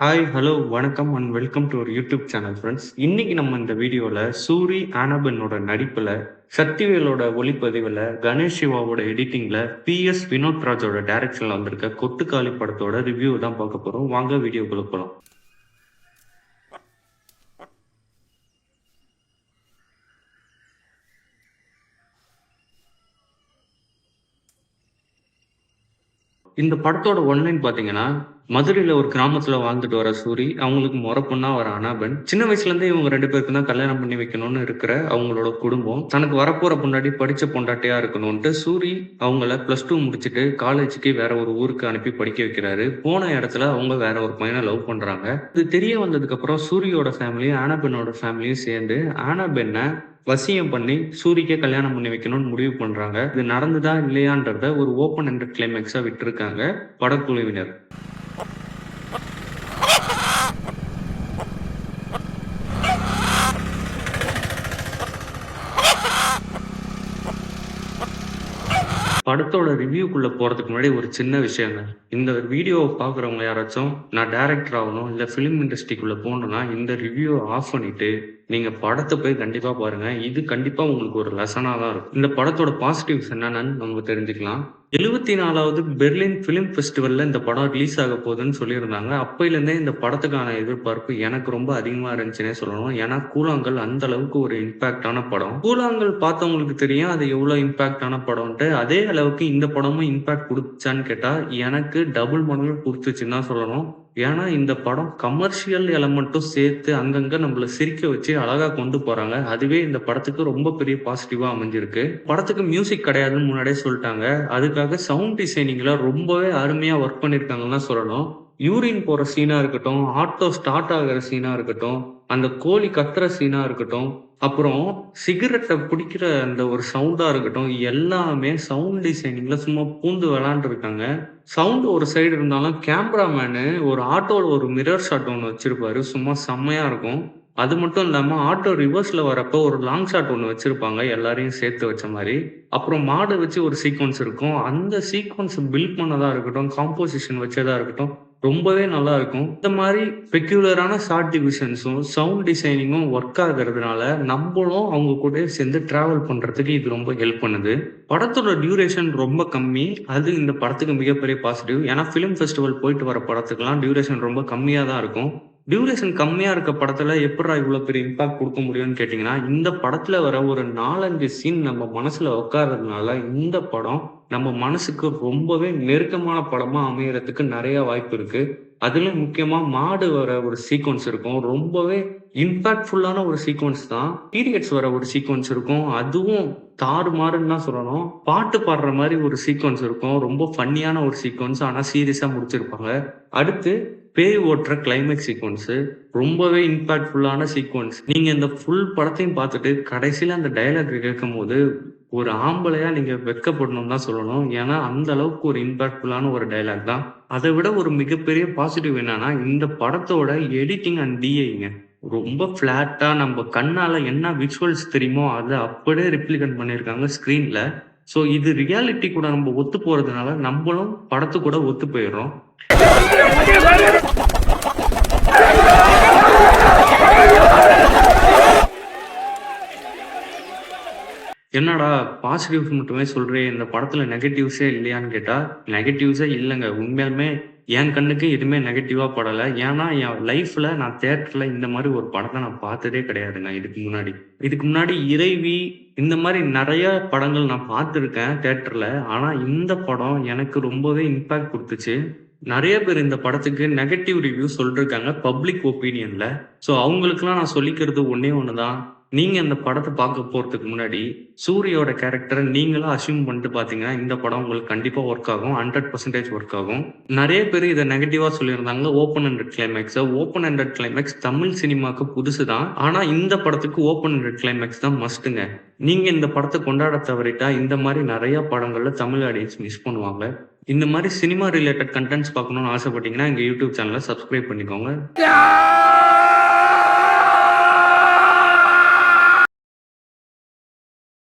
Hi, hello, வணக்கம் and welcome to ஒரு YouTube channel friends. இன்னைக்கு நம்ம இந்த வீடியோவில் சூரி ஆனபனோட நடிப்பில், சக்திவேலோட ஒளிப்பதிவில், கணேஷ் சிவாவோட எடிட்டிங்கில், PS வினோத் ராஜோட டைரக்ஷனில் வந்திருக்க கொட்டுக்காளி படத்தோட ரிவ்யூ தான் பார்க்க போகிறோம். வாங்க வீடியோக்குள்ள போகலாம். இந்த படத்தோட ஒன்லைன் பார்த்தீங்கன்னா, மதுரையில ஒரு கிராமத்துல வாழ்ந்துட்டு வர சூரி, அவங்களுக்கு மொற பொண்ணா வர அனாபன். சின்ன வயசுலேருந்தே இவங்க 2 பேருக்கும் தான் கல்யாணம் பண்ணி வைக்கணும்னு இருக்கிற அவங்களோட குடும்பம், தனக்கு வரப்போற பொண்டாட்டி படிச்ச பொண்டாட்டியா இருக்கணுன்ட்டு சூரி அவங்கள +2 முடிச்சுட்டு காலேஜுக்கு வேற ஒரு ஊருக்கு அனுப்பி படிக்க வைக்கிறாரு. போன இடத்துல அவங்க வேற ஒரு பையன லவ் பண்றாங்க. இது தெரிய வந்ததுக்கப்புறம் சூரியோட ஃபேமிலியும், ஆனபென்னோட ஃபேமிலியும் சேர்ந்து ஆனபென்ன வசியம் பண்ணி சூரிக்கே கல்யாணம் பண்ணி வைக்கணும்னு முடிவு பண்றாங்க. இது நடந்ததா இல்லையான்றத ஒரு ஓப்பன் எண்டட் கிளைமேக்ஸா விட்டிருக்காங்க படக்குழுவினர். படத்தோட ரிவ்யூக்குள்ள போறதுக்கு முன்னாடி ஒரு சின்ன விஷயங்க. இந்த வீடியோவ பார்க்குறவங்க யாராச்சும் நான் டைரக்டர் ஆகணும், இல்ல ஃபிலிம் இண்டஸ்ட்ரிக்குள்ள போணும்னா இந்த ரிவ்யூவ ஆஃப் பண்ணிட்டு நீங்க படத்த போய் கண்டிப்பா பாருங்க. இது கண்டிப்பா உங்களுக்கு ஒரு லெசனா தான் இருக்கும். இந்த படத்தோட பாசிட்டிவ்ஸ் என்னென்னு நம்ம தெரிஞ்சுக்கலாம். 74வது பெர்லின் ஃபிலிம் ஃபெஸ்டிவல்ல இந்த படம் ரிலீஸ் ஆக போகுதுன்னு சொல்லியிருந்தாங்க. அப்பைலேருந்தே இந்த படத்துக்கான எதிர்பார்ப்பு எனக்கு ரொம்ப அதிகமா இருந்துச்சுன்னே சொல்லணும். ஏன்னா கூழாங்கல் அந்த அளவுக்கு ஒரு இம்பாக்ட்டான படம். கூழாங்கல் பார்த்தவங்களுக்கு தெரியும் அது எவ்வளோ இம்பாக்ட்டான படம்ன்ட்டு. அதே அளவுக்கு இந்த படமும் இம்பாக்ட் குடுத்துச்சான்னு கேட்டா, எனக்கு டபுள் மடங்கு குடுத்துச்சுன்னு தான் சொல்லணும். ஏன்னா இந்த படம் கமர்ஷியல் எலமெண்ட்டும் சேர்த்து அங்கங்க நம்மள சிரிக்க வச்சு அழகா கொண்டு போறாங்க. அதுவே இந்த படத்துக்கு ரொம்ப பெரிய பாசிட்டிவா அமைஞ்சிருக்கு. படத்துக்கு மியூசிக் கிடையாதுன்னு முன்னாடியே சொல்லிட்டாங்க. அதுக்காக சவுண்ட் டிசைனிங்ல ரொம்பவே அருமையா ஒர்க் பண்ணியிருக்காங்கன்னு தான் சொல்லணும். யூரின் போற சீனா இருக்கட்டும், ஆட்டோ ஸ்டார்ட் ஆகுற சீனா இருக்கட்டும், அந்த கோழி கத்துற சீனா இருக்கட்டும், அப்புறம் சிகரெட்ட பிடிக்கிற அந்த ஒரு சவுண்டா இருக்கட்டும், எல்லாமே சவுண்ட் டிசைனிங்ல சும்மா பூந்து விளையாண்டுருக்காங்க. சவுண்ட் ஒரு சைடு இருந்தாலும், கேமராமேனு ஒரு ஆட்டோல ஒரு மிரர் ஷாட் ஒண்ணு வச்சிருப்பாரு. சும்மா செம்மையா இருக்கும். அது மட்டும் இல்லாம, ஆட்டோ ரிவர்ஸ்ல வரப்போ ஒரு லாங் ஷாட் ஒண்ணு வச்சிருப்பாங்க. எல்லாரையும் சேர்த்து வச்ச மாரி. அப்புறம் மாட வச்சு ஒரு சீக்வென்ஸ் இருக்கும். அந்த சீக்வென்ஸ் பில்ட் பண்ணதா இருக்கட்டும், காம்போசிஷன் வச்சதா இருக்கட்டும், ரொம்பவே நல்லா இருக்கும். இந்த மாரி பெக்யூலரான ஷார்ட் டிவிஷன்ஸும், சவுண்ட் டிசைனிங்கும் ஒர்க் ஆகுறதுனால, நம்பளும் அவங்க கூடயே சேர்ந்து டிராவல் பண்றதுக்கு இது ரொம்ப ஹெல்ப் பண்ணுது. படத்தோட டியூரேஷன் ரொம்ப கம்மி. அது இந்த படத்துக்கு மிகப்பெரிய பாசிட்டிவ். ஏன்னா, ஃபிலிம் ஃபெஸ்டிவல் போயிட்டு வர படத்துக்குலாம் டியூரேஷன் ரொம்ப கம்மியா தான் இருக்கும். டியூரேஷன் கம்மியா இருக்க படத்துல எப்புட்றா இவ்ளோ பெரிய இம்பாக்ட் குடுக்க முடியும்னு கேட்டீங்கன்னா, இந்த படத்துல வர ஒரு 4, 5 சீன் நம்ம மனசுல உட்கார்றதுனால, இந்த படம் நம்ம மனசுக்கு ரொம்பவே நெருக்கமான படமா அமையறதுக்கு நெறைய வாய்ப்பு இருக்கு. அதிலும் முக்கியமா மாடு வர ஒரு சீக்வென்ஸ் இருக்கும். ரொம்பவே இம்பாக்ட்ஃபுல்லான ஒரு சீக்வென்ஸ் தான். பீரியட்ஸ் வர ஒரு சீக்வென்ஸ் இருக்கும். அதுவும் தாறுமாறுன்னு தான் சொல்லணும். பாட்டு பாடுற மாரி ஒரு சீக்வென்ஸ் இருக்கும். ரொம்ப ஃபன்னியான ஒரு சீக்வென்ஸ். ஆனா சீரியஸா முடிச்சிருப்பாங்க. அடுத்து பேய் ஓட்டுற கிளைமேக்ஸ் சீக்வென்ஸு ரொம்பவே இம்பாக்ட்ஃபுல்லான சீக்வென்ஸ். நீங்க இந்த ஃபுல் படத்தையும் பார்த்துட்டு கடைசியில அந்த டயலாக் கேட்கும்போது, ஒரு ஆம்பளையா நீங்க வெட்கப்படணும்னு தான் சொல்லணும். ஏன்னா, அந்த அளவுக்கு ஒரு இம்பாக்ட்ஃபுல்லான ஒரு டயலாக் தான். அத விட ஒரு மிகப்பெரிய பாசிட்டிவ் என்னன்னா, இந்த படத்தோட எடிட்டிங் அண்ட் டிஐங்க. ரொம்ப ஃப்ளாட்டா நம்ம கண்ணால என்ன விஷுவல்ஸ் தெரியுமோ, அத அப்படியே ரெப்ளிகேட் பண்ணியிருக்காங்க ஸ்க்ரீன்ல. ஸோ இது ரியாலிட்டி கூட நம்ம ஒத்து போறதுனால, நம்பளும் படத்து கூட ஒத்து போயிர்றோம். என்னடா பாசிட்டிவ்ஸ் மட்டுமே சொல்றியே, இந்த படத்துல நெகட்டிவ்ஸே இல்லையான்னு கேட்டா, நெகட்டிவ்ஸே இல்லங்க. உண்மையாலுமே என் கண்ணுக்கு எதுவுமே நெகட்டிவா படல. ஏன்னா, என் லைஃப்ல நான் தியேட்டர்ல இந்த மாரி ஒரு படத்த நான் பார்த்ததே கிடையாதுங்க இதுக்கு முன்னாடி. இதுக்கு முன்னாடி இறைவி இந்த மாரி நெறைய படங்கள் நான் பார்த்துருக்கேன் தியேட்டர்ல. ஆனா, இந்த படம் எனக்கு ரொம்பவே இம்பாக்ட் குடுத்துச்சு. நெறைய பேர் இந்த படத்துக்கு நெகட்டிவ் ரிவ்யூ சொல்லிருக்காங்க பப்ளிக் ஒப்பீனியன்ல. ஸோ அவங்களுக்கெல்லாம் நான் சொல்லிக்கிறது ஒண்ணே ஒண்ணு தான். நீங்க இந்த படத்த பார்க்க போறதுக்கு முன்னாடி, சூரியோட கேரக்டர நீங்களா அஸ்யூம் பண்ணிட்டு பார்த்தீங்கன்னா, இந்த படம் உங்களுக்கு கண்டிப்பா ஒர்க் ஆகும். 100% ஒர்க் ஆகும். நெறைய பேரு இத நெகட்டிவா சொல்லியிருந்தாங்க. ஓப்பன் எண்டட் கிளைமேக்ஸ. ஓப்பன் எண்டட் கிளைமேக்ஸ் தமிழ் சினிமாக்கு புதுசு தான். ஆனா இந்த படத்துக்கு ஓப்பன் எண்டட் கிளைமேக்ஸ் தான் மஸ்ட்டுங்க. நீங்க இந்த படத்த கொண்டாட தவறிட்டா, இந்த மாரி நெறைய படங்கள்ல தமிழ் ஆடியன்ஸ் மிஸ் பண்ணுவாங்க. இந்த மாரி சினிமா ரிலேட்டட் கன்டென்ட்ஸ் பார்க்கணும்னு ஆசைப்பட்டீங்கன்னா, எங்க யூடியூப் சேனல சப்ஸ்கிரைப் பண்ணிக்கோங்க.